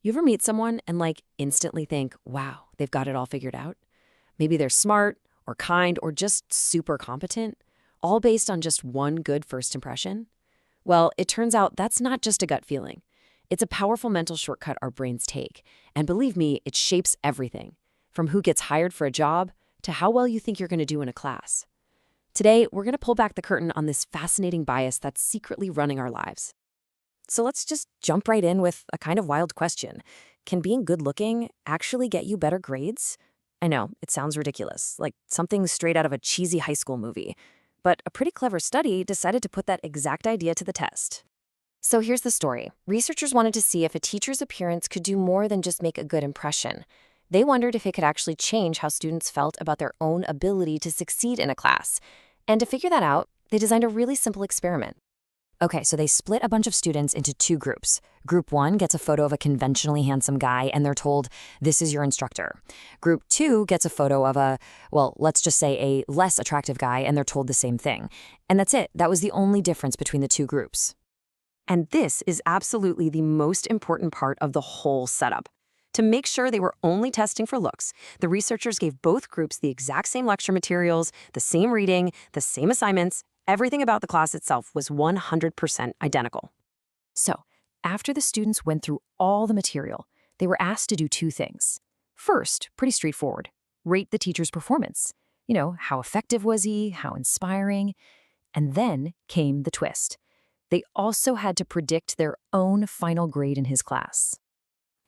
You ever meet someone and instantly think, wow, they've got it all figured out? Maybe they're smart or kind or just super competent, all based on just one good first impression? Well, it turns out that's not just a gut feeling. It's a powerful mental shortcut our brains take. And believe me, it shapes everything, from who gets hired for a job to how well you think you're going to do in a class. Today, we're going to pull back the curtain on this fascinating bias that's secretly running our lives. So let's just jump right in with a kind of wild question. Can being good-looking actually get you better grades? I know, it sounds ridiculous, like something straight out of a cheesy high school movie. But a pretty clever study decided to put that exact idea to the test. So here's the story. Researchers wanted to see if a teacher's appearance could do more than just make a good impression. They wondered if it could actually change how students felt about their own ability to succeed in a class. And to figure that out, they designed a really simple experiment. Okay, so they split a bunch of students into two groups. Group 1 gets a photo of a conventionally handsome guy, and they're told, this is your instructor. Group 2 gets a photo of let's just say a less attractive guy, and they're told the same thing. And that's it. That was the only difference between the two groups. And this is absolutely the most important part of the whole setup. To make sure they were only testing for looks, the researchers gave both groups the exact same lecture materials, the same reading, the same assignments. Everything about the class itself was 100% identical. So, after the students went through all the material, they were asked to do two things. First, pretty straightforward, rate the teacher's performance. How effective was he? How inspiring? And then came the twist. They also had to predict their own final grade in his class.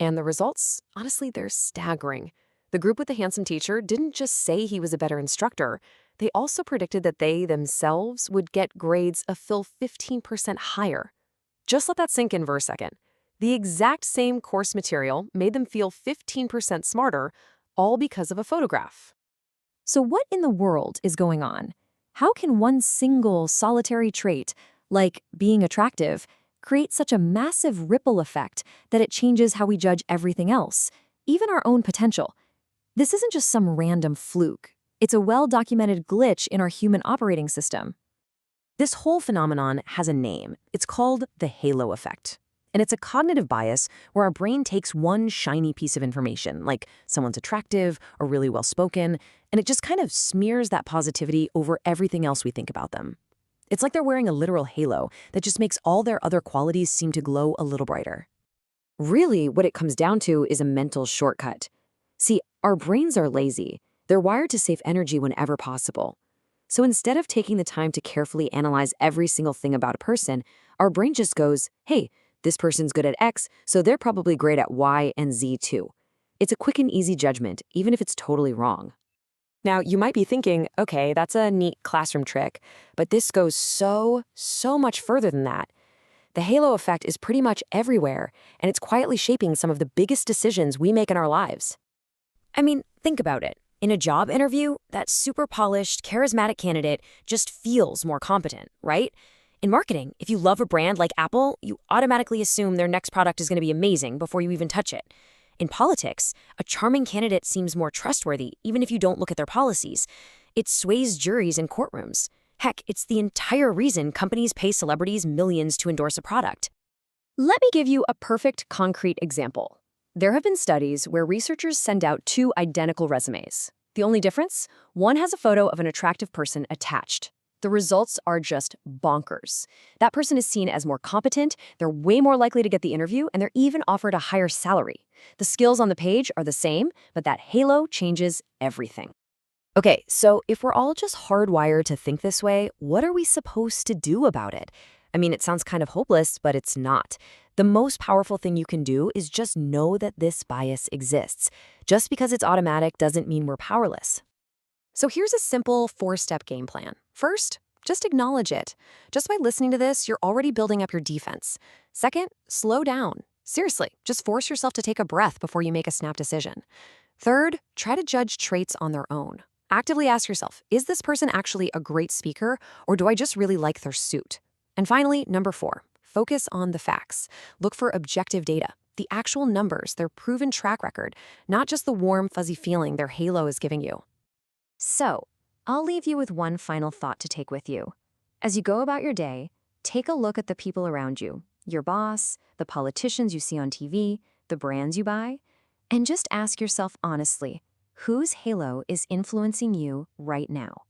And the results, honestly, they're staggering. The group with the handsome teacher didn't just say he was a better instructor. They also predicted that they themselves would get grades a full 15% higher. Just let that sink in for a second. The exact same course material made them feel 15% smarter, all because of a photograph. So what in the world is going on? How can one single solitary trait, like being attractive, create such a massive ripple effect that it changes how we judge everything else, even our own potential? This isn't just some random fluke. It's a well-documented glitch in our human operating system. This whole phenomenon has a name. It's called the halo effect. And it's a cognitive bias where our brain takes one shiny piece of information, like someone's attractive or really well-spoken, and it just kind of smears that positivity over everything else we think about them. It's like they're wearing a literal halo that just makes all their other qualities seem to glow a little brighter. Really, what it comes down to is a mental shortcut. See, our brains are lazy. They're wired to save energy whenever possible. So instead of taking the time to carefully analyze every single thing about a person, our brain just goes, hey, this person's good at X, so they're probably great at Y and Z too. It's a quick and easy judgment, even if it's totally wrong. Now, you might be thinking, okay, that's a neat classroom trick, but this goes so much further than that. The halo effect is pretty much everywhere, and it's quietly shaping some of the biggest decisions we make in our lives. I mean, think about it. In a job interview, that super polished, charismatic candidate just feels more competent, right? In marketing, if you love a brand like Apple, you automatically assume their next product is going to be amazing before you even touch it. In politics, a charming candidate seems more trustworthy, even if you don't look at their policies. It sways juries in courtrooms. Heck, it's the entire reason companies pay celebrities millions to endorse a product. Let me give you a perfect, concrete example. There have been studies where researchers send out two identical resumes. The only difference? One has a photo of an attractive person attached. The results are just bonkers. That person is seen as more competent, they're way more likely to get the interview, and they're even offered a higher salary. The skills on the page are the same, but that halo changes everything. Okay, so if we're all just hardwired to think this way, what are we supposed to do about it? I mean, it sounds kind of hopeless, but it's not. The most powerful thing you can do is just know that this bias exists. Just because it's automatic doesn't mean we're powerless. So here's a simple 4-step game plan. First, just acknowledge it. Just by listening to this, you're already building up your defense. Second, slow down. Seriously, just force yourself to take a breath before you make a snap decision. Third, try to judge traits on their own. Actively ask yourself, is this person actually a great speaker, or do I just really like their suit? And finally, number 4, focus on the facts. Look for objective data, the actual numbers, their proven track record, not just the warm, fuzzy feeling their halo is giving you. So, I'll leave you with one final thought to take with you. As you go about your day, take a look at the people around you, your boss, the politicians you see on TV, the brands you buy, and just ask yourself honestly, whose halo is influencing you right now?